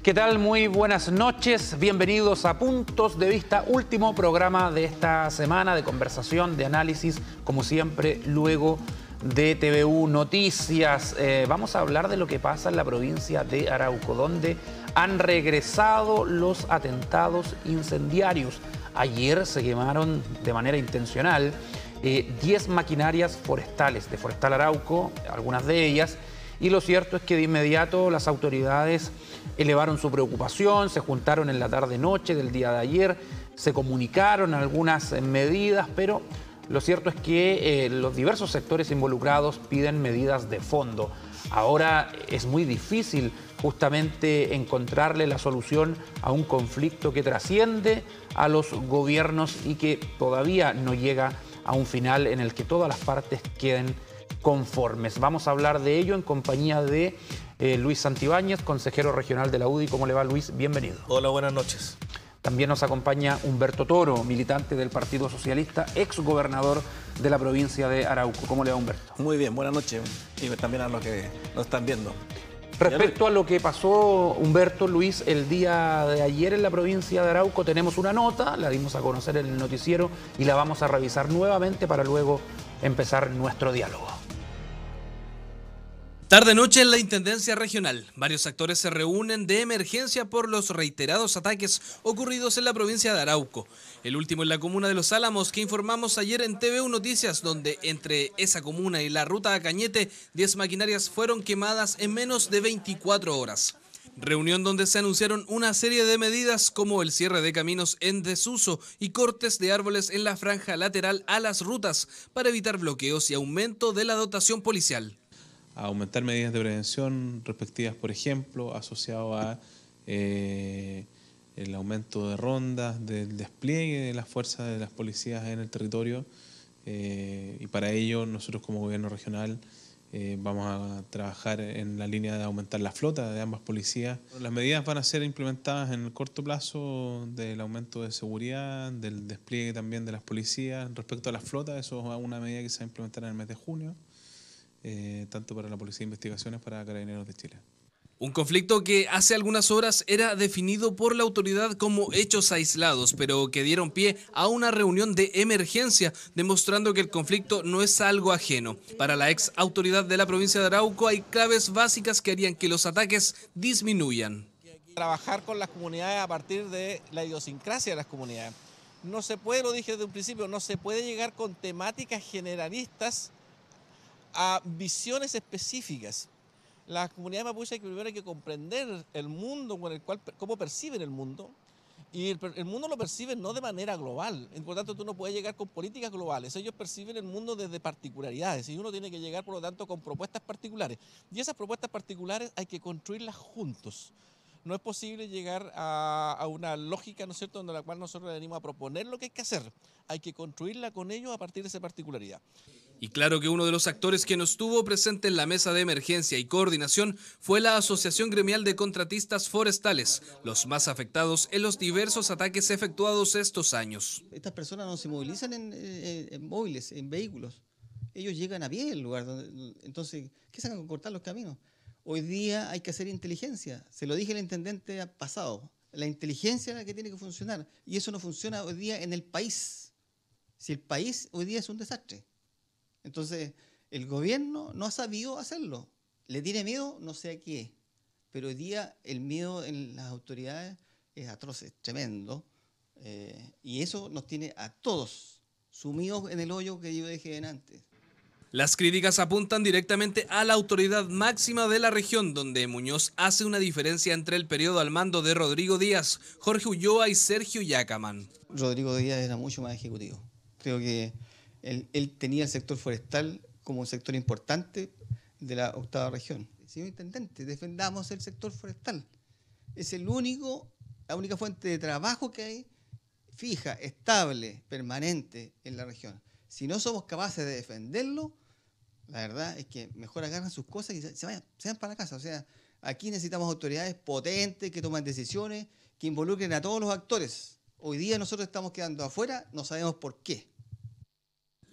¿Qué tal? Muy buenas noches. Bienvenidos a Puntos de Vista, último programa de esta semana de conversación, de análisis, como siempre, luego de TVU Noticias. Vamos a hablar de lo que pasa en la provincia de Arauco, donde han regresado los atentados incendiarios. Ayer se quemaron de manera intencional 10 maquinarias forestales de Forestal Arauco, algunas de ellas, y lo cierto es que de inmediato las autoridades elevaron su preocupación, se juntaron en la tarde-noche del día de ayer, se comunicaron algunas medidas, pero lo cierto es que los diversos sectores involucrados piden medidas de fondo. Ahora es muy difícil justamente encontrarle la solución a un conflicto que trasciende a los gobiernos y que todavía no llega a un final en el que todas las partes queden conformes. Vamos a hablar de ello en compañía de Luis Santibáñez, consejero regional de la UDI. ¿Cómo le va, Luis? Bienvenido. Hola, buenas noches. También nos acompaña Humberto Toro, militante del Partido Socialista, ex gobernador de la provincia de Arauco. ¿Cómo le va, Humberto? Muy bien, buenas noches y también a los que nos están viendo. Respecto a lo que pasó, Humberto, Luis, el día de ayer en la provincia de Arauco, tenemos una nota, la dimos a conocer en el noticiero y la vamos a revisar nuevamente para luego empezar nuestro diálogo. Tarde-noche en la Intendencia Regional. Varios actores se reúnen de emergencia por los reiterados ataques ocurridos en la provincia de Arauco. El último en la comuna de Los Álamos, que informamos ayer en TVU Noticias, donde entre esa comuna y la ruta a Cañete, 10 maquinarias fueron quemadas en menos de 24 horas. Reunión donde se anunciaron una serie de medidas como el cierre de caminos en desuso y cortes de árboles en la franja lateral a las rutas para evitar bloqueos y aumento de la dotación policial. A aumentar medidas de prevención respectivas, por ejemplo, asociado a el aumento de rondas, del despliegue de las fuerzas de las policías en el territorio, y para ello nosotros como gobierno regional vamos a trabajar en la línea de aumentar la flota de ambas policías. Las medidas van a ser implementadas en el corto plazo del aumento de seguridad, del despliegue también de las policías. Respecto a la flota, eso es una medida que se va a implementar en el mes de junio. Tanto para la Policía de Investigaciones para Carabineros de Chile. Un conflicto que hace algunas horas era definido por la autoridad como hechos aislados, pero que dieron pie a una reunión de emergencia, demostrando que el conflicto no es algo ajeno. Para la ex autoridad de la provincia de Arauco hay claves básicas que harían que los ataques disminuyan. Trabajar con las comunidades a partir de la idiosincrasia de las comunidades. No se puede, lo dije desde un principio, no se puede llegar con temáticas generalistas a visiones específicas. Las comunidades mapuches primero hay que comprender el mundo con el cual, cómo perciben el mundo, y el mundo lo perciben no de manera global. Por lo tanto, tú no puedes llegar con políticas globales. Ellos perciben el mundo desde particularidades y uno tiene que llegar, por lo tanto, con propuestas particulares. Y esas propuestas particulares hay que construirlas juntos. No es posible llegar a una lógica, ¿no es cierto?, donde la cual nosotros venimos a proponer lo que hay que hacer. Hay que construirla con ellos a partir de esa particularidad. Y claro que uno de los actores que no estuvo presente en la mesa de emergencia y coordinación fue la Asociación Gremial de Contratistas Forestales, los más afectados en los diversos ataques efectuados estos años. Estas personas no se movilizan en móviles, en vehículos. Ellos llegan a pie al lugar. Entonces, ¿qué se van a cortar los caminos? Hoy día hay que hacer inteligencia. Se lo dije al intendente pasado. La inteligencia es la que tiene que funcionar. Y eso no funciona hoy día en el país. Si el país hoy día es un desastre. Entonces, el gobierno no ha sabido hacerlo. Le tiene miedo, no sé a qué. Pero hoy día el miedo en las autoridades es atroz, es tremendo. Y eso nos tiene a todos sumidos en el hoyo que yo dejé en antes. Las críticas apuntan directamente a la autoridad máxima de la región, donde Muñoz hace una diferencia entre el periodo al mando de Rodrigo Díaz, Jorge Ulloa y Sergio Yacaman. Rodrigo Díaz era mucho más ejecutivo. Creo que él tenía el sector forestal como un sector importante de la octava región. Señor intendente, defendamos el sector forestal. Es la única fuente de trabajo que hay, fija, estable, permanente en la región. Si no somos capaces de defenderlo, la verdad es que mejor agarran sus cosas y se van para la casa. O sea, aquí necesitamos autoridades potentes que tomen decisiones, que involucren a todos los actores. Hoy día nosotros estamos quedando afuera, no sabemos por qué.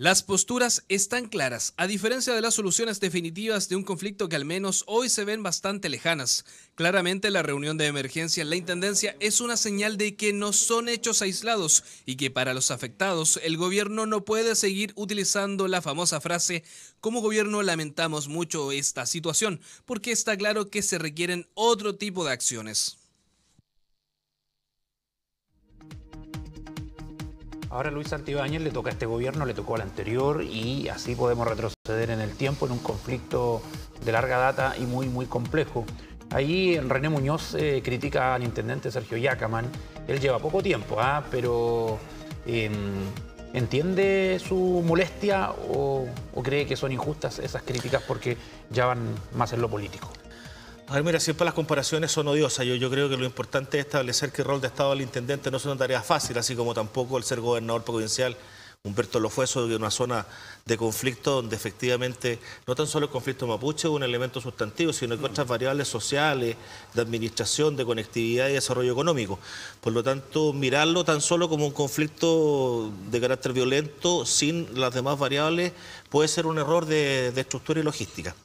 Las posturas están claras, a diferencia de las soluciones definitivas de un conflicto que al menos hoy se ven bastante lejanas. Claramente la reunión de emergencia en la Intendencia es una señal de que no son hechos aislados y que para los afectados el gobierno no puede seguir utilizando la famosa frase "como gobierno lamentamos mucho esta situación", porque está claro que se requieren otro tipo de acciones. Ahora Luis Santibáñez le toca a este gobierno, le tocó al anterior y así podemos retroceder en el tiempo en un conflicto de larga data y muy complejo. Ahí René Muñoz critica al intendente Sergio Yacaman. Él lleva poco tiempo, pero ¿entiende su molestia o cree que son injustas esas críticas porque ya van más en lo político? A ver, mira, siempre las comparaciones son odiosas. Yo creo que lo importante es establecer que el rol de Estado del intendente no es una tarea fácil, así como tampoco el ser gobernador provincial. Humberto lo fue, eso de una zona de conflicto donde efectivamente no tan solo el conflicto mapuche es un elemento sustantivo, sino que otras variables sociales, de administración, de conectividad y desarrollo económico. Por lo tanto, mirarlo tan solo como un conflicto de carácter violento sin las demás variables puede ser un error de estructura y logística.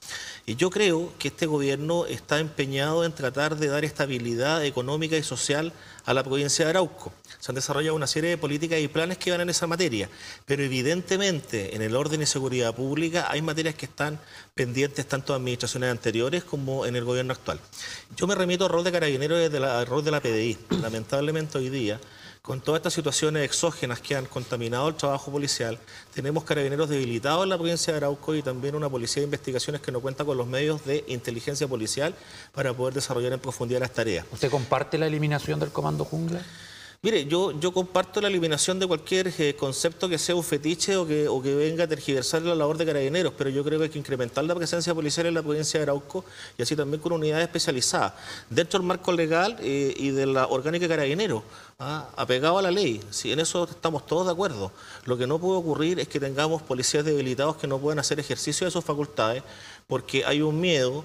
Y yo creo que este gobierno está empeñado en tratar de dar estabilidad económica y social a la provincia de Arauco. Se han desarrollado una serie de políticas y planes que van en esa materia, pero evidentemente en el orden y seguridad pública hay materias que están pendientes tanto de administraciones anteriores como en el gobierno actual. Yo me remito al rol de Carabineros y al rol de la PDI. Lamentablemente hoy día, con todas estas situaciones exógenas que han contaminado el trabajo policial, tenemos carabineros debilitados en la provincia de Arauco y también una policía de investigaciones que no cuenta con los medios de inteligencia policial para poder desarrollar en profundidad las tareas. ¿Usted comparte la eliminación del Comando Jungla? Mire, yo comparto la eliminación de cualquier concepto que sea un fetiche o que venga a tergiversar la labor de carabineros, pero yo creo que hay que incrementar la presencia policial en la provincia de Arauco y así también con unidades especializadas, dentro del marco legal y de la orgánica de carabineros, apegado a la ley. Si en eso estamos todos de acuerdo. Lo que no puede ocurrir es que tengamos policías debilitados que no puedan hacer ejercicio de sus facultades porque hay un miedo,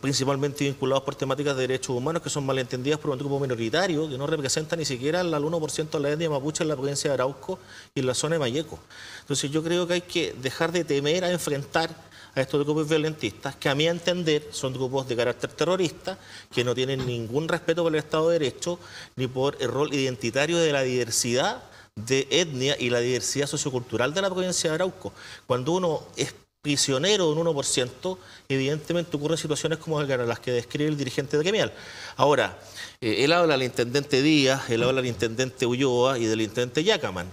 principalmente vinculados por temáticas de derechos humanos que son malentendidas por un grupo minoritario que no representa ni siquiera el 1% de la etnia mapuche en la provincia de Arauco y en la zona de Mayeco. Entonces yo creo que hay que dejar de temer a enfrentar a estos grupos violentistas que a mi entender son grupos de carácter terrorista que no tienen ningún respeto por el Estado de Derecho ni por el rol identitario de la diversidad de etnia y la diversidad sociocultural de la provincia de Arauco. Cuando uno es prisionero de un 1%, evidentemente ocurren situaciones como las que describe el dirigente de Kemial. Ahora, él habla del intendente Díaz, él habla del intendente Ulloa y del intendente Yacaman.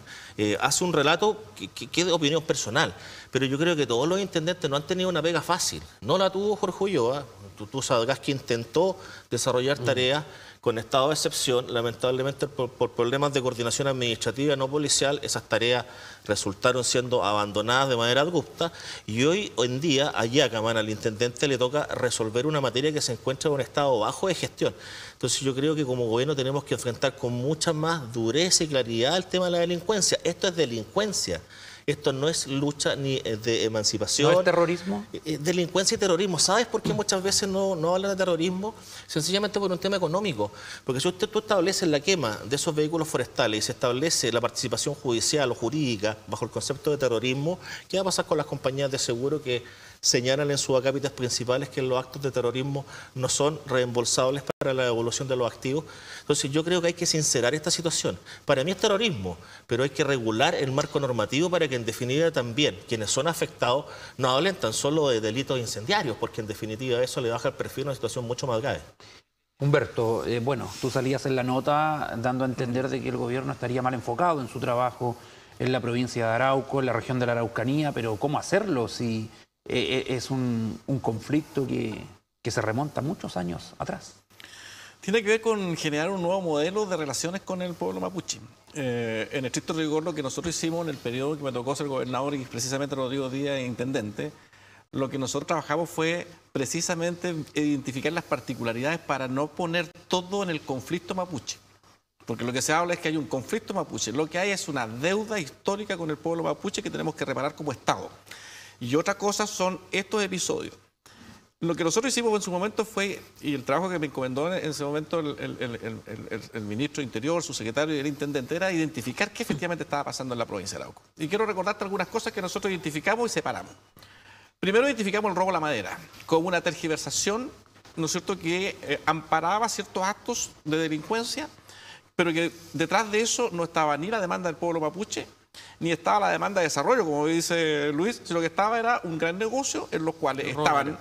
Hace un relato que es de opinión personal, pero yo creo que todos los intendentes no han tenido una pega fácil. No la tuvo Jorge Ulloa, tú sabrás que intentó desarrollar tareas con estado de excepción. Lamentablemente por problemas de coordinación administrativa no policial, esas tareas resultaron siendo abandonadas de manera abrupta y hoy en día a Yacaman, al intendente, le toca resolver una materia que se encuentra en un estado bajo de gestión. Entonces yo creo que como gobierno tenemos que enfrentar con mucha más dureza y claridad el tema de la delincuencia. Esto es delincuencia. Esto no es lucha ni de emancipación. ¿No es terrorismo? Delincuencia y terrorismo. ¿Sabes por qué muchas veces no hablan de terrorismo? Sencillamente por un tema económico. Porque si tú estableces la quema de esos vehículos forestales y se establece la participación judicial o jurídica bajo el concepto de terrorismo, ¿qué va a pasar con las compañías de seguro que señalan en sus acápitas principales que los actos de terrorismo no son reembolsables para la devolución de los activos? Entonces yo creo que hay que sincerar esta situación. Para mí es terrorismo, pero hay que regular el marco normativo para que en definitiva también quienes son afectados no hablen tan solo de delitos incendiarios, porque en definitiva eso le baja el perfil a una situación mucho más grave. Humberto, bueno, tú salías en la nota dando a entender de que el gobierno estaría mal enfocado en su trabajo en la provincia de Arauco, en la región de la Araucanía, pero ¿cómo hacerlo si es un conflicto que se remonta muchos años atrás? Tiene que ver con generar un nuevo modelo de relaciones con el pueblo mapuche. En estricto rigor, lo que nosotros hicimos en el periodo que me tocó ser gobernador y precisamente Rodrigo Díaz intendente, lo que nosotros trabajamos fue precisamente identificar las particularidades para no poner todo en el conflicto mapuche. Porque lo que se habla es que hay un conflicto mapuche. Lo que hay es una deuda histórica con el pueblo mapuche que tenemos que reparar como Estado. Y otra cosa son estos episodios. Lo que nosotros hicimos en su momento fue, y el trabajo que me encomendó en ese momento el ministro de Interior, su secretario y el intendente, era identificar qué efectivamente estaba pasando en la provincia de Arauco. Y quiero recordarte algunas cosas que nosotros identificamos y separamos. Primero identificamos el robo a la madera como una tergiversación, ¿no es cierto?, que amparaba ciertos actos de delincuencia, pero que detrás de eso no estaba ni la demanda del pueblo mapuche, ni estaba la demanda de desarrollo, como dice Luis, sino que era un gran negocio en los cuales estaban,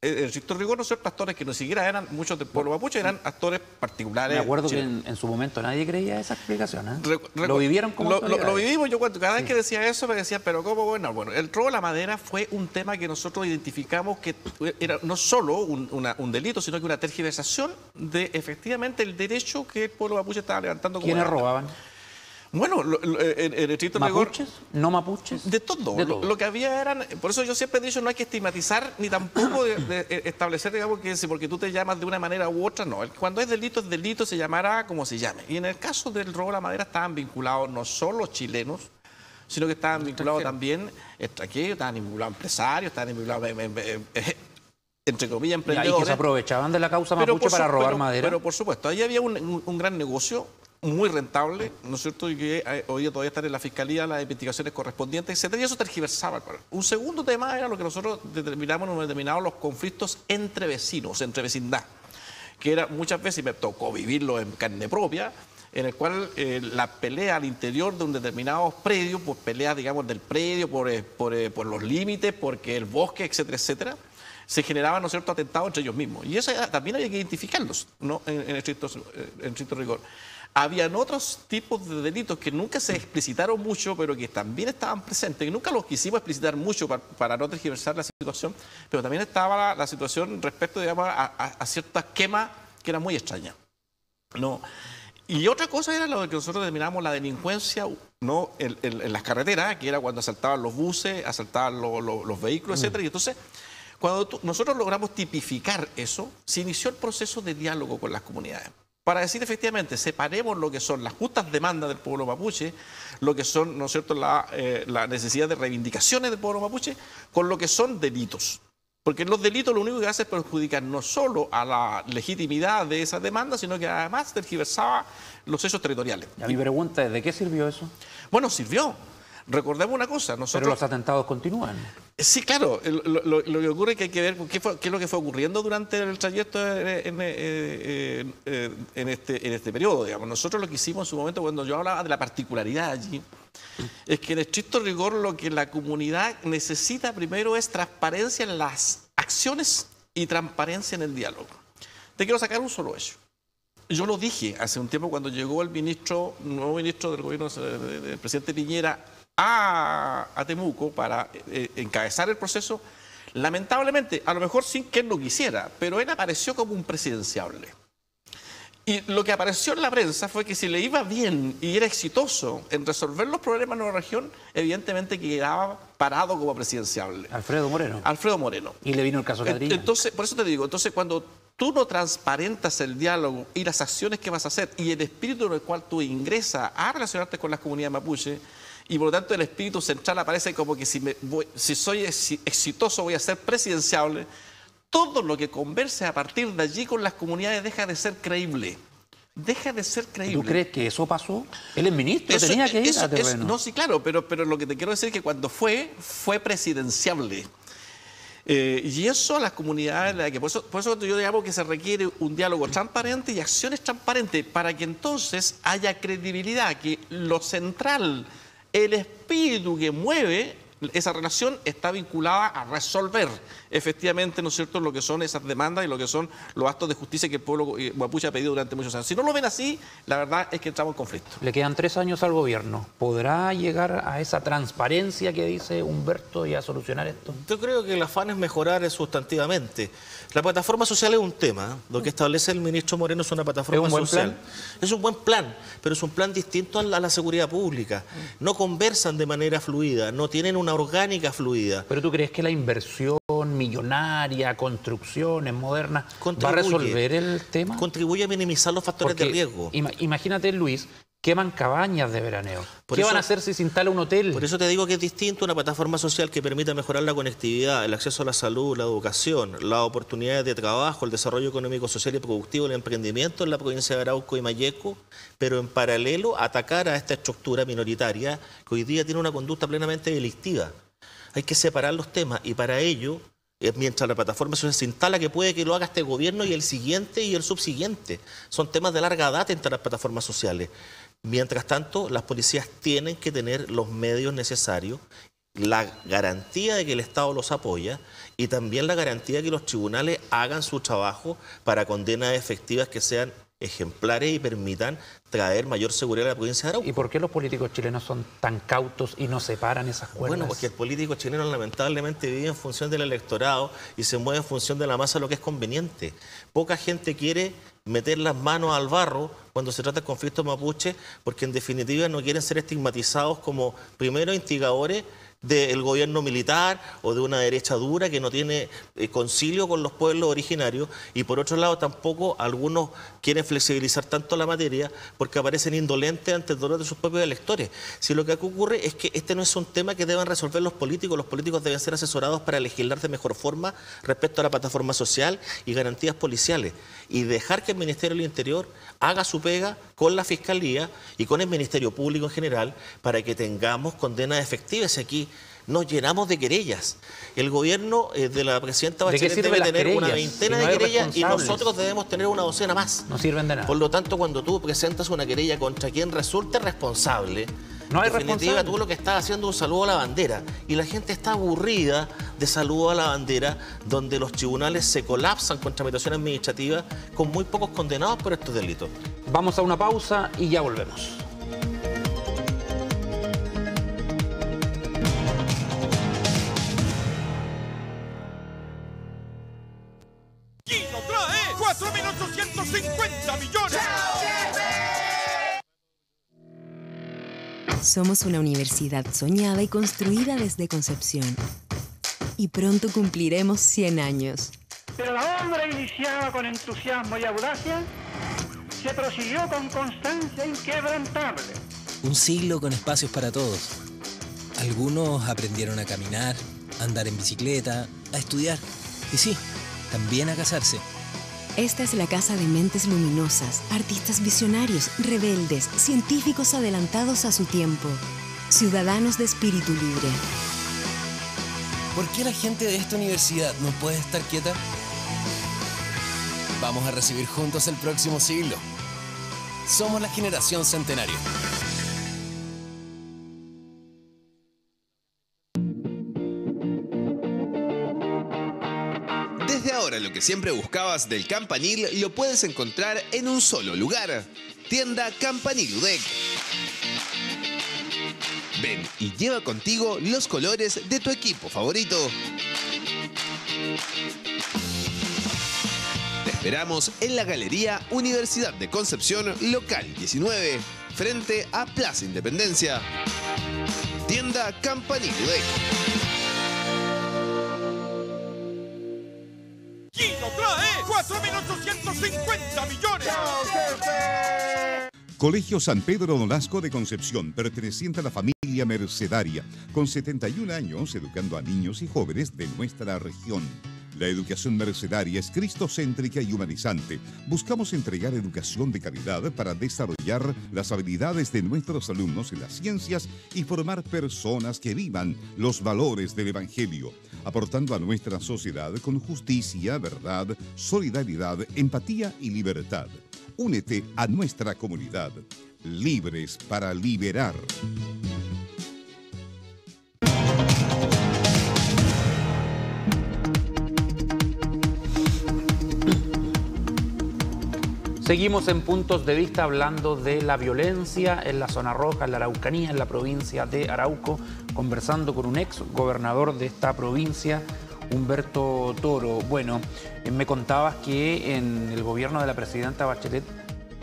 en estricto rigor, ¿no es cierto?, actores que no siquiera eran muchos del pueblo mapuche, eran actores particulares. Me acuerdo que en su momento nadie creía esa explicación, ¿eh? Lo vivieron como lo vivimos. Yo cada vez que decía eso me decía, pero ¿cómo? Bueno, el robo de la madera fue un tema que nosotros identificamos que era no solo un delito, sino que una tergiversación de efectivamente el derecho que el pueblo mapuche estaba levantando. ¿Quiénes robaban? Bueno, en estricto rigor, ¿Mapuches? ¿No mapuches? De todo. Lo que había eran... Por eso yo siempre he dicho, no hay que estigmatizar ni tampoco de establecer, digamos, que si porque tú te llamas de una manera u otra, no. Cuando es delito, se llamará como se llame. Y en el caso del robo de la madera estaban vinculados no solo chilenos, sino que estaban vinculados también extranjeros, estaban vinculados empresarios, estaban vinculados, entre comillas, emprendedores. Y que se aprovechaban de la causa mapuche para robar madera. Pero por supuesto, ahí había un gran negocio, muy rentable, ¿no es cierto?, y que hoy día todavía están en la Fiscalía las investigaciones correspondientes, etcétera, y eso tergiversaba. Un segundo tema era lo que nosotros determinamos los conflictos entre vecinos, entre vecindad, que era muchas veces, y me tocó vivirlo en carne propia, en el cual la pelea al interior de un determinado predio, por peleas, digamos, del predio, por los límites, porque el bosque, etcétera, etcétera, se generaban, ¿no es cierto?, atentados entre ellos mismos. Y eso también había que identificarlos, ¿no?, en estricto rigor. Habían otros tipos de delitos que nunca se explicitaron mucho, pero que también estaban presentes, y nunca los quisimos explicitar mucho para no tergiversar la situación, pero también estaba la situación respecto, digamos, a ciertas quemas que eran muy extrañas, ¿no? Y otra cosa era lo que nosotros denominamos la delincuencia, ¿no?, en las carreteras, que era cuando asaltaban los buses, asaltaban los vehículos, etcétera. Y entonces, cuando nosotros logramos tipificar eso, se inició el proceso de diálogo con las comunidades, para decir efectivamente, separemos lo que son las justas demandas del pueblo mapuche, lo que son, ¿no es cierto?, la necesidad de reivindicaciones del pueblo mapuche, con lo que son delitos. Porque los delitos lo único que hace es perjudicar no solo a la legitimidad de esas demandas, sino que además tergiversaba los hechos territoriales. Y mi pregunta es, ¿de qué sirvió eso? Bueno, sirvió. Recordemos una cosa, nosotros... Pero los atentados continúan. Sí, claro. Lo que ocurre es que hay que ver qué es lo que fue ocurriendo durante el trayecto en este periodo, digamos. Nosotros lo que hicimos en su momento, cuando yo hablaba de la particularidad allí, es que en estricto rigor lo que la comunidad necesita primero es transparencia en las acciones y transparencia en el diálogo. Te quiero sacar un solo hecho. Yo lo dije hace un tiempo cuando llegó el nuevo ministro del gobierno del presidente Piñera a Temuco para encabezar el proceso. Lamentablemente, a lo mejor sin que él lo quisiera, pero él apareció como un presidenciable. Y lo que apareció en la prensa fue que si le iba bien y era exitoso en resolver los problemas de la región, evidentemente quedaba parado como presidenciable. Alfredo Moreno. Alfredo Moreno. Y le vino el caso Catrillanca. Entonces, por eso te digo, cuando tú no transparentas el diálogo y las acciones que vas a hacer y el espíritu en el cual tú ingresas a relacionarte con las comunidades mapuche, y por lo tanto el espíritu central aparece como que si soy exitoso voy a ser presidenciable, todo lo que converse a partir de allí con las comunidades deja de ser creíble. Deja de ser creíble. ¿Tú crees que eso pasó? Él es ministro, tenía que ir a terreno. No, sí, claro, pero lo que te quiero decir es que cuando fue presidenciable. Y eso a las comunidades, por eso yo digo que se requiere un diálogo transparente y acciones transparentes para que entonces haya credibilidad, que lo central, el espíritu que mueve esa relación está vinculada a resolver efectivamente, ¿no es cierto?, lo que son esas demandas y lo que son los actos de justicia que el pueblo mapuche ha pedido durante muchos años. Si no lo ven así, la verdad es que entramos en conflicto. Le quedan 3 años al gobierno. ¿Podrá llegar a esa transparencia que dice Humberto y a solucionar esto? Yo creo que el afán es mejorar sustantivamente. La plataforma social es un tema. Lo que establece el ministro Moreno es una plataforma social. Es un buen plan, pero es un plan distinto a la seguridad pública. No conversan de manera fluida, no tienen una orgánica fluida. ¿Pero tú crees que la inversión millonaria, construcciones modernas, va a resolver el tema? Contribuye a minimizar los factores de riesgo. Imagínate, Luis, queman cabañas de veraneo. ¿Qué van a hacer si se instala un hotel? Por eso te digo que es distinto una plataforma social que permita mejorar la conectividad, el acceso a la salud, la educación, las oportunidades de trabajo, el desarrollo económico, social y productivo, el emprendimiento en la provincia de Arauco y Malleco, pero en paralelo atacar a esta estructura minoritaria que hoy día tiene una conducta plenamente delictiva. Hay que separar los temas y para ello, mientras la plataforma social se instala, que puede que lo haga este gobierno y el siguiente y el subsiguiente. Son temas de larga data entre las plataformas sociales. Mientras tanto, las policías tienen que tener los medios necesarios, la garantía de que el Estado los apoya y también la garantía de que los tribunales hagan su trabajo para condenas efectivas que sean ejemplares y permitan traer mayor seguridad a la provincia de Arauco. ¿Y por qué los políticos chilenos son tan cautos y no separan esas cuerdas? Bueno, porque el político chileno lamentablemente vive en función del electorado y se mueve en función de la masa lo que es conveniente. Poca gente quiere meter las manos al barro cuando se trata del conflicto mapuche, porque en definitiva no quieren ser estigmatizados como primero instigadores del gobierno militar o de una derecha dura que no tiene concilio con los pueblos originarios, y por otro lado tampoco algunos quieren flexibilizar tanto la materia porque aparecen indolentes ante el dolor de sus propios electores. Si lo que ocurre es que este no es un tema que deban resolver los políticos deben ser asesorados para legislar de mejor forma respecto a la plataforma social y garantías policiales, y dejar que el Ministerio del Interior haga su pega con la Fiscalía y con el Ministerio Público en general para que tengamos condenas efectivas. Aquí nos llenamos de querellas. El gobierno de la presidenta Bachelet debe tener una veintena de querellas y nosotros debemos tener una docena más. No sirven de nada. Por lo tanto, cuando tú presentas una querella contra quien resulte responsable, no hay en definitiva, tú lo que estás haciendo es un saludo a la bandera. Y la gente está aburrida de saludo a la bandera, donde los tribunales se colapsan con tramitación administrativa con muy pocos condenados por estos delitos. Vamos a una pausa y ya volvemos. Guido trae 4.850 millones. Somos una universidad soñada y construida desde concepción. Y pronto cumpliremos 100 años. Pero la obra iniciada con entusiasmo y audacia se prosiguió con constancia inquebrantable. Un siglo con espacios para todos. Algunos aprendieron a caminar, a andar en bicicleta, a estudiar. Y sí, también a casarse. Esta es la casa de mentes luminosas, artistas visionarios, rebeldes, científicos adelantados a su tiempo, ciudadanos de espíritu libre. ¿Por qué la gente de esta universidad no puede estar quieta? Vamos a recibir juntos el próximo siglo. Somos la generación centenario. Desde ahora, lo que siempre buscabas del Campanil lo puedes encontrar en un solo lugar. Tienda Campanil UDEC. Ven y lleva contigo los colores de tu equipo favorito. Te esperamos en la Galería Universidad de Concepción, local 19, frente a Plaza Independencia. Tienda Campanil UDEC. Guido trae 4.850 millones. Colegio San Pedro Nolasco de Concepción, perteneciente a la familia mercedaria, con 71 años educando a niños y jóvenes de nuestra región. La educación mercedaria es cristocéntrica y humanizante. Buscamos entregar educación de calidad para desarrollar las habilidades de nuestros alumnos en las ciencias y formar personas que vivan los valores del Evangelio, aportando a nuestra sociedad con justicia, verdad, solidaridad, empatía y libertad. Únete a nuestra comunidad. Libres para liberar. Seguimos en Puntos de Vista hablando de la violencia en la zona roja, en la Araucanía, en la provincia de Arauco, conversando con un ex gobernador de esta provincia, Humberto Toro. Bueno, me contabas que en el gobierno de la presidenta Bachelet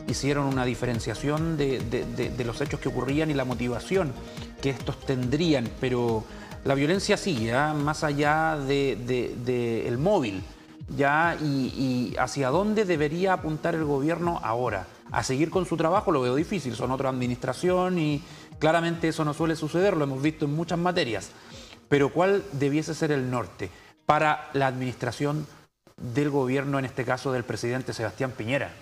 hicieron una diferenciación de los hechos que ocurrían y la motivación que estos tendrían, pero la violencia sigue, más allá del móvil. ¿Ya? Y hacia dónde debería apuntar el gobierno ahora, a seguir con su trabajo, lo veo difícil, son otra administración y claramente eso no suele suceder, lo hemos visto en muchas materias. Pero ¿cuál debiese ser el norte para la administración del gobierno, en este caso del presidente Sebastián Piñera?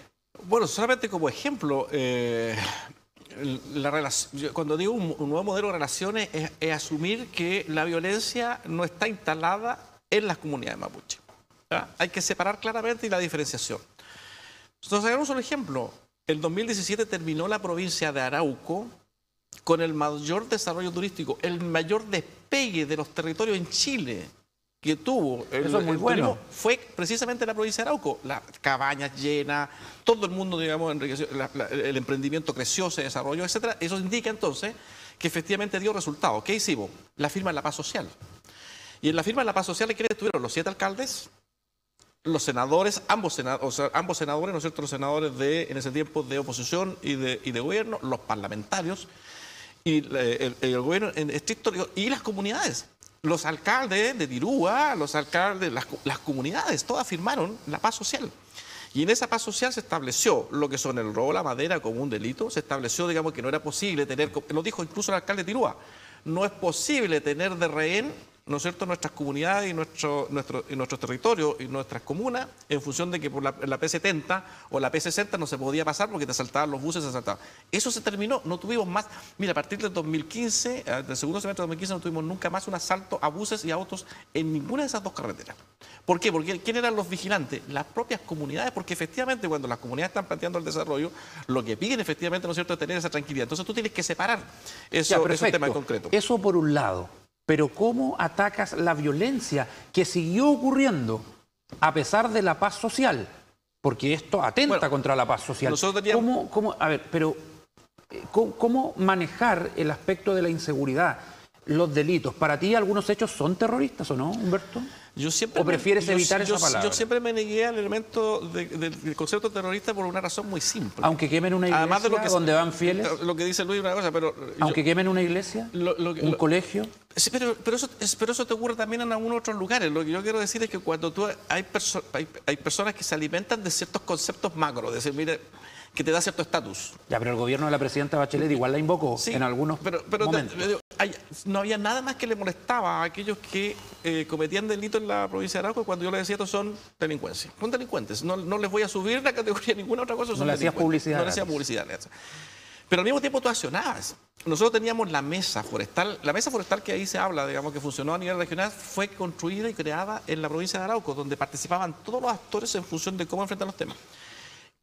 Bueno, solamente como ejemplo, cuando digo un nuevo modelo de relaciones es asumir que la violencia no está instalada en las comunidades mapuche. ¿Ya? Hay que separar claramente la diferenciación. Entonces, hagamos un ejemplo. El 2017 terminó la provincia de Arauco con el mayor desarrollo turístico, el mayor despegue de los territorios en Chile que tuvo Eso es muy bueno. fue precisamente la provincia de Arauco. Las cabañas llenas, todo el mundo, digamos, enriqueció, el emprendimiento creció, se desarrolló, etcétera. Eso indica entonces que efectivamente dio resultados. ¿Qué hicimos? La firma de la paz social. Y en la firma de la paz social, ¿quiénes estuvieron? Los 7 alcaldes, los senadores, ambos senadores, ¿no es cierto? Los senadores en ese tiempo de oposición y de gobierno, los parlamentarios y el gobierno en estricto, y las comunidades. Los alcaldes de Tirúa, los alcaldes, las comunidades, todas firmaron la paz social. Y en esa paz social se estableció lo que son el robo de la madera como un delito, se estableció, digamos, que no era posible tener, lo dijo incluso el alcalde de Tirúa, no es posible tener de rehén, ¿no es cierto?, nuestras comunidades y nuestros territorios y nuestras comunas, en función de que por la P70 o la P60 no se podía pasar porque te asaltaban los buses, se asaltaban. Eso se terminó, no tuvimos más. Mira, a partir del 2015, del segundo semestre de 2015, no tuvimos nunca más un asalto a buses y autos en ninguna de esas dos carreteras. ¿Por qué? Porque ¿quién eran los vigilantes? Las propias comunidades, porque efectivamente cuando las comunidades están planteando el desarrollo, lo que piden efectivamente, ¿no es cierto?, es tener esa tranquilidad. Entonces tú tienes que separar esos temas en concreto. Eso por un lado. Pero ¿cómo atacas la violencia que siguió ocurriendo a pesar de la paz social? Porque esto atenta contra la paz social. ¿Cómo manejar el aspecto de la inseguridad, los delitos? ¿Para ti algunos hechos son terroristas o no, Humberto? ¿O prefieres evitar esa palabra? Yo siempre me negué al elemento del concepto terrorista por una razón muy simple. Aunque quemen una iglesia. Además de lo que donde van fieles. Lo que dice Luis es una cosa, pero... Aunque quemen una iglesia, un colegio. Sí, pero eso te ocurre también en algunos otros lugares. Lo que yo quiero decir es que cuando hay personas que se alimentan de ciertos conceptos macro, es decir, mire, que te da cierto estatus. Ya, pero el gobierno de la presidenta Bachelet igual la invocó en algunos momentos. No había nada más que le molestaba a aquellos que cometían delitos en la provincia de Arauco cuando yo les decía, estos son delincuencia. Son delincuentes. No les voy a subir la categoría ninguna otra cosa. No le hacías publicidad. No le hacías publicidad. Pero al mismo tiempo tú accionabas. Nosotros teníamos la mesa forestal. La mesa forestal que ahí se habla, digamos, que funcionó a nivel regional, fue construida y creada en la provincia de Arauco, donde participaban todos los actores en función de cómo enfrentar los temas.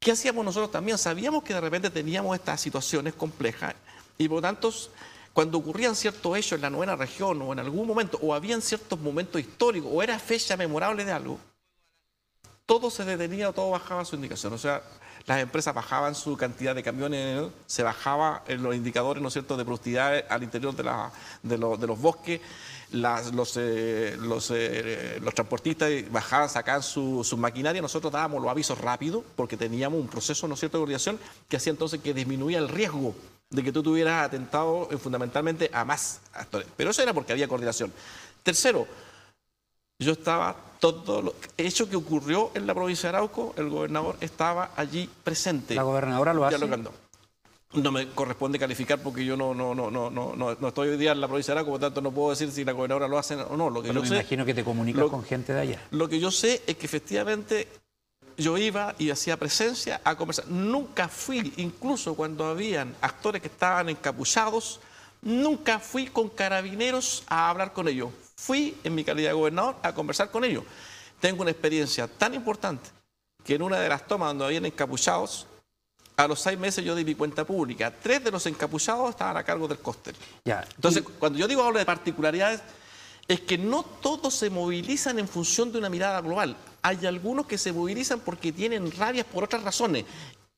¿Qué hacíamos nosotros también? Sabíamos que de repente teníamos estas situaciones complejas y por lo tanto, cuando ocurrían ciertos hechos en la 9ª región o en algún momento, o habían ciertos momentos históricos o era fecha memorable de algo, todo se detenía o todo bajaba su indicación. O sea, las empresas bajaban su cantidad de camiones, se bajaba en los indicadores, ¿no es cierto?, de productividad al interior de los bosques. Los transportistas bajaban, sacaban su maquinaria, nosotros dábamos los avisos rápidos porque teníamos un proceso, ¿no es cierto?, de coordinación que hacía entonces que disminuía el riesgo de que tú tuvieras atentado fundamentalmente a más actores. Pero eso era porque había coordinación. Tercero, yo estaba, todo lo hecho que ocurrió en la provincia de Arauco, el gobernador estaba allí presente. ¿La gobernadora lo hace? No me corresponde calificar porque yo no estoy hoy día en la provincia de Arauco, por lo tanto no puedo decir si la gobernadora lo hace o no. Pero me imagino que te comunicas con gente de allá. Lo que yo sé es que efectivamente yo iba y hacía presencia a conversar. Nunca fui, incluso cuando habían actores que estaban encapuchados, nunca fui con carabineros a hablar con ellos. Fui en mi calidad de gobernador a conversar con ellos. Tengo una experiencia tan importante que en una de las tomas donde habían encapuchados, a los 6 meses yo di mi cuenta pública. 3 de los encapuchados estaban a cargo del cóster. Entonces, cuando yo hablo de particularidades, es que no todos se movilizan en función de una mirada global. Hay algunos que se movilizan porque tienen rabias por otras razones.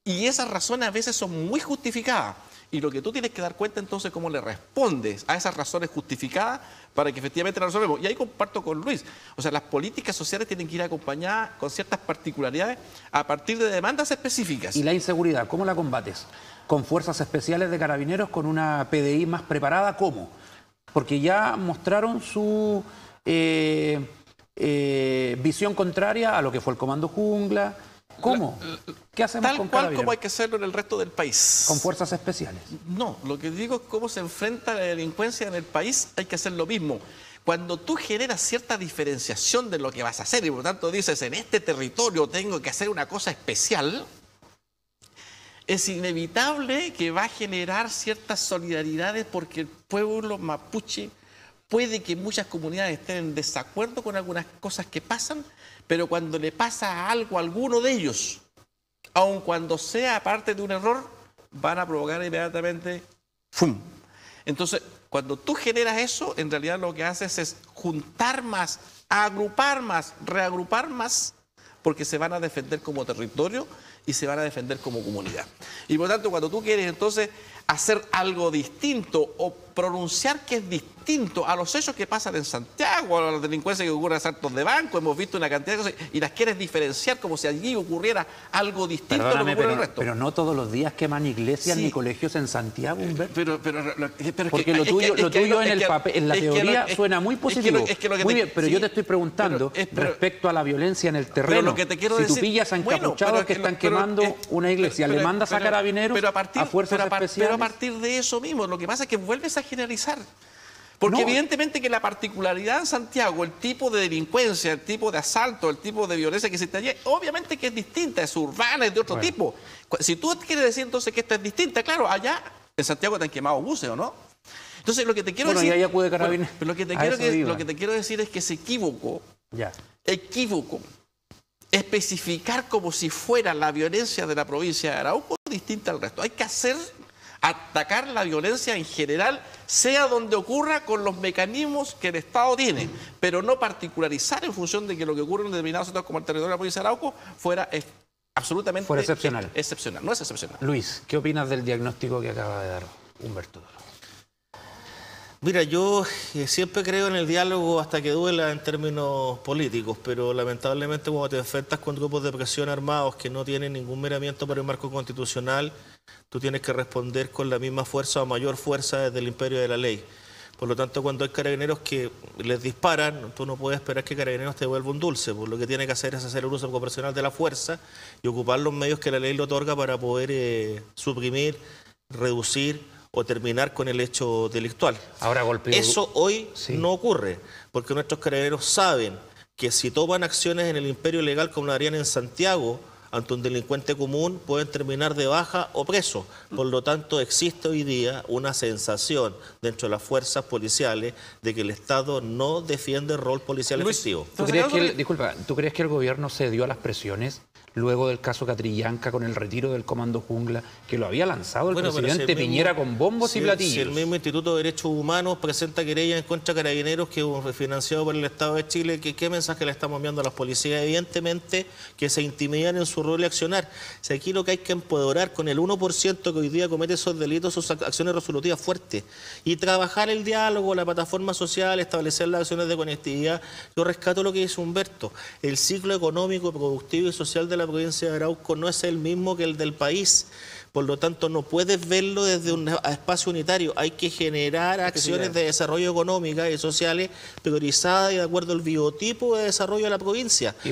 Y esas razones a veces son muy justificadas. Y lo que tú tienes que dar cuenta entonces es cómo le respondes a esas razones justificadas para que efectivamente las resolvemos. Y ahí comparto con Luis. O sea, las políticas sociales tienen que ir acompañadas con ciertas particularidades a partir de demandas específicas. ¿Y la inseguridad, cómo la combates? ¿Con fuerzas especiales de carabineros, con una PDI más preparada? ¿Cómo? Porque ya mostraron su visión contraria a lo que fue el Comando Jungla, ¿Cómo? ¿Qué hacemos tal con cual Carabineros? como hay que hacerlo en el resto del país. ¿Con fuerzas especiales? No, lo que digo es cómo se enfrenta la delincuencia en el país, hay que hacer lo mismo. Cuando tú generas cierta diferenciación de lo que vas a hacer y por lo tanto dices, en este territorio tengo que hacer una cosa especial, es inevitable que va a generar ciertas solidaridades porque el pueblo mapuche puede que muchas comunidades estén en desacuerdo con algunas cosas que pasan, pero cuando le pasa algo a alguno de ellos, aun cuando sea parte de un error, van a provocar inmediatamente ¡fum! Entonces, cuando tú generas eso, en realidad lo que haces es juntar más, agrupar más, reagrupar más, porque se van a defender como territorio y se van a defender como comunidad. Y por lo tanto, cuando tú quieres entonces hacer algo distinto o pronunciar que es distinto a los hechos que pasan en Santiago, a la delincuencia que ocurre en asaltos de banco, hemos visto una cantidad de cosas y las quieres diferenciar como si allí ocurriera algo distinto a lo que ocurre en el resto. Pero no todos los días queman iglesias Sí. ni colegios en Santiago, Humberto. Porque lo lo tuyo en la teoría suena muy positivo. Muy bien, pero yo te estoy preguntando respecto a la violencia en el terreno. Lo que te quiero si decir, tú pillas a encapuchados que están quemando una iglesia, ¿le mandas a Carabineros, a fuerzas especiales? Pero a partir de eso mismo, lo que pasa es que vuelves a generalizar. Porque evidentemente que la particularidad en Santiago, el tipo de delincuencia, el tipo de asalto, el tipo de violencia que existe allí, obviamente que es distinta, es urbana, es de otro tipo. Si tú quieres decir entonces que esta es distinta, claro, allá en Santiago te han quemado buses, ¿o no? Entonces lo que te quiero decir... y ahí acude Carabineros. Pero lo que te quiero decir es que se equivocó. Equívoco. Especificar como si fuera la violencia de la provincia de Arauco distinta al resto. Hay que atacar la violencia en general, sea donde ocurra, con los mecanismos que el Estado tiene, pero no particularizar en función de que lo que ocurre en determinados sectores como el territorio de la provincia de Arauco fuera absolutamente excepcional. No es excepcional. Luis, ¿qué opinas del diagnóstico que acaba de dar Humberto? Mira, yo siempre creo en el diálogo hasta que duela en términos políticos, pero lamentablemente cuando te enfrentas con grupos de presión armados que no tienen ningún miramiento para el marco constitucional, tú tienes que responder con la misma fuerza o mayor fuerza desde el imperio de la ley. Por lo tanto, cuando hay carabineros que les disparan, tú no puedes esperar que Carabineros te devuelva un dulce. Pues lo que tiene que hacer es hacer el uso proporcional de la fuerza y ocupar los medios que la ley le otorga para poder suprimir, reducir o terminar con el hecho delictual. Ahora Eso hoy no ocurre, porque nuestros carabineros saben que si toman acciones en el imperio legal como lo harían en Santiago, ante un delincuente común, pueden terminar de baja o preso. Por lo tanto, existe hoy día una sensación dentro de las fuerzas policiales de que el Estado no defiende el rol policial efectivo. ¿Tú crees que el gobierno cedió a las presiones luego del caso Catrillanca con el retiro del Comando Jungla, que lo había lanzado el presidente Piñera con bombos y platillos? Si el mismo Instituto de Derechos Humanos presenta querella en contra de Carabineros, que es financiado por el Estado de Chile, ¿qué mensaje le estamos enviando a las policías? Evidentemente que se intimidan en su rol y accionar. Si aquí lo que hay que empoderar con el 1% que hoy día comete esos delitos, sus acciones resolutivas fuertes, y trabajar el diálogo, la plataforma social, establecer las acciones de conectividad. Yo rescato lo que dice Humberto. El ciclo económico, productivo y social de la provincia de Arauco no es el mismo que el del país. Por lo tanto, no puedes verlo desde un espacio unitario. Hay que generar acciones de desarrollo económicas y sociales priorizadas y de acuerdo al biotipo de desarrollo de la provincia. Y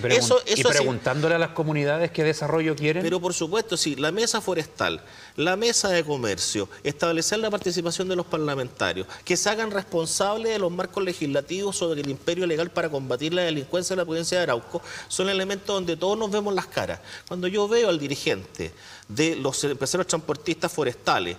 preguntándole a las comunidades qué desarrollo quieren. Pero por supuesto, sí, la mesa forestal, la mesa de comercio, establecer la participación de los parlamentarios, que se hagan responsables de los marcos legislativos sobre el imperio legal para combatir la delincuencia en la provincia de Arauco, son elementos donde todos nos vemos las caras. Cuando yo veo al dirigente de los empresarios transportistas forestales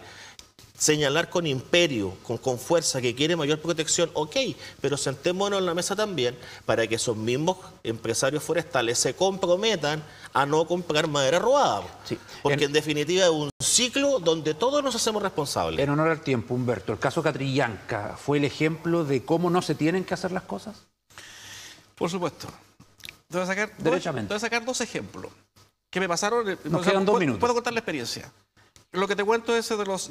señalar con imperio, con fuerza, que quiere mayor protección, ok, pero sentémonos en la mesa también para que esos mismos empresarios forestales se comprometan a no comprar madera robada. Sí. Porque en definitiva es un ciclo donde todos nos hacemos responsables. En honor al tiempo, Humberto, ¿el caso Catrillanca fue el ejemplo de cómo no se tienen que hacer las cosas? Por supuesto. Te voy a sacar dos ejemplos que me pasaron. Nos quedan 2 minutos. Puedo contar la experiencia. Lo que te cuento es de los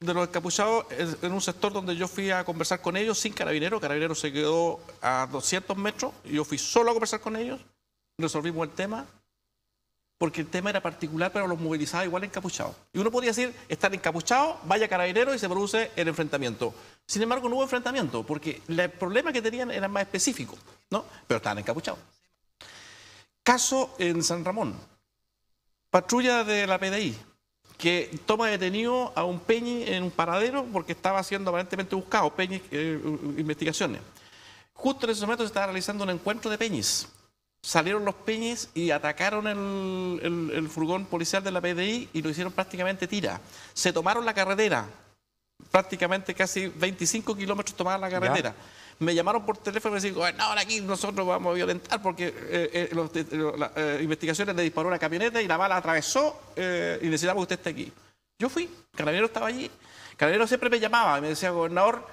encapuchados en un sector donde yo fui a conversar con ellos sin Carabineros. Carabineros se quedó a 200 metros y yo fui solo a conversar con ellos. Resolvimos el tema porque el tema era particular, pero los movilizaba igual encapuchados. Y uno podía decir, están encapuchados, vaya Carabineros y se produce el enfrentamiento. Sin embargo, no hubo enfrentamiento porque el problema que tenían era más específico, ¿no? Pero estaban encapuchados. Caso en San Ramón. patrulla de la PDI que toma detenido a un Peñi en un paradero porque estaba siendo aparentemente buscado, Peñi, investigaciones. Justo en ese momento se estaba realizando un encuentro de Peñis. Salieron los Peñis y atacaron el furgón policial de la PDI y lo hicieron prácticamente tira. Se tomaron la carretera, prácticamente casi 25 kilómetros tomaban la carretera. ¿Ya? Me llamaron por teléfono y me decían, no, ahora aquí nosotros vamos a violentar porque las investigaciones le disparó una camioneta y la bala atravesó y necesitamos que usted esté aquí. Yo fui, Carabinero estaba allí. Carabinero siempre me llamaba y me decía, gobernador,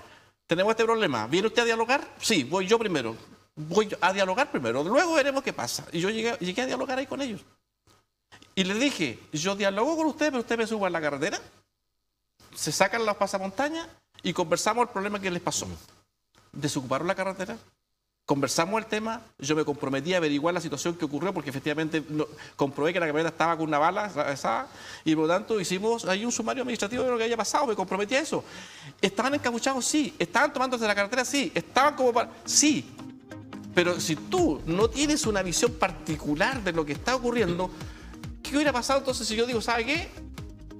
tenemos este problema. ¿Viene usted a dialogar? Sí, voy yo primero. Voy a dialogar primero, luego veremos qué pasa. Y yo llegué a dialogar ahí con ellos. Y les dije, yo dialogo con usted, pero usted me suba a la carretera, se sacan los pasamontañas y conversamos el problema que les pasó. Desocuparon la carretera, conversamos el tema, yo me comprometí a averiguar la situación que ocurrió porque efectivamente comprobé que la camioneta estaba con una bala atravesada y por lo tanto hicimos ahí un sumario administrativo de lo que había pasado, me comprometí a eso. ¿Estaban encapuchados? Sí. ¿Estaban tomándose la carretera? Sí. ¿Estaban como para...? Sí. Pero si tú no tienes una visión particular de lo que está ocurriendo, ¿qué hubiera pasado entonces si yo digo, ¿sabe qué?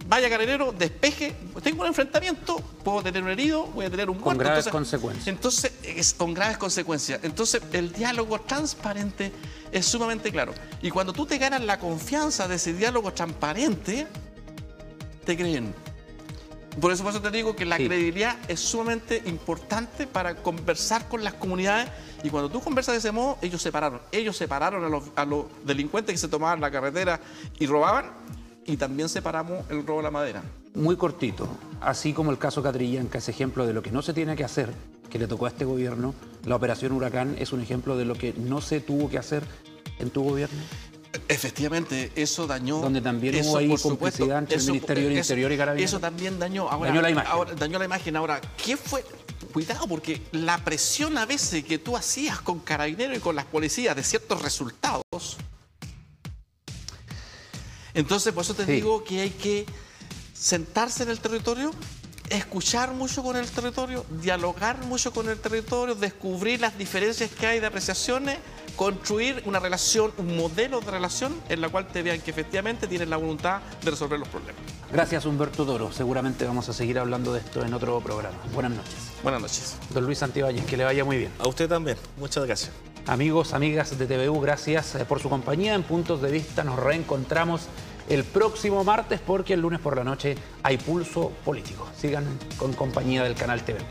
Vaya Carabinero, despeje, tengo un enfrentamiento, puedo tener un herido, voy a tener un muerto. Con graves consecuencias. Entonces, con graves consecuencias. Entonces, el diálogo transparente es sumamente claro. Y cuando tú te ganas la confianza de ese diálogo transparente, te creen. Por eso te digo que la credibilidad es sumamente importante para conversar con las comunidades. Y cuando tú conversas de ese modo, ellos separaron. Ellos separaron a los delincuentes que se tomaban la carretera y robaban. Y también separamos el robo de la madera. Muy cortito, así como el caso Catrillanca es ejemplo de lo que no se tiene que hacer, que le tocó a este gobierno, la operación Huracán es un ejemplo de lo que no se tuvo que hacer en tu gobierno. Efectivamente, eso dañó... Donde también hubo ahí complicidad entre el Ministerio del Interior y Carabineros. Eso también dañó. Dañó la imagen. Dañó la imagen. Ahora, ¿qué fue? Cuidado, porque la presión a veces que tú hacías con Carabineros y con las policías de ciertos resultados... Entonces, por eso te digo que hay que sentarse en el territorio, escuchar mucho con el territorio, dialogar mucho con el territorio, descubrir las diferencias que hay de apreciaciones, construir una relación, un modelo de relación en la cual te vean que efectivamente tienes la voluntad de resolver los problemas. Gracias, Humberto Toro. Seguramente vamos a seguir hablando de esto en otro programa. Buenas noches. Buenas noches. Don Luis Santibáñez, que le vaya muy bien. A usted también. Muchas gracias. Amigos, amigas de TVU, gracias por su compañía. En Puntos de Vista nos reencontramos el próximo martes porque el lunes por la noche hay Pulso Político. Sigan con compañía del canal TVU.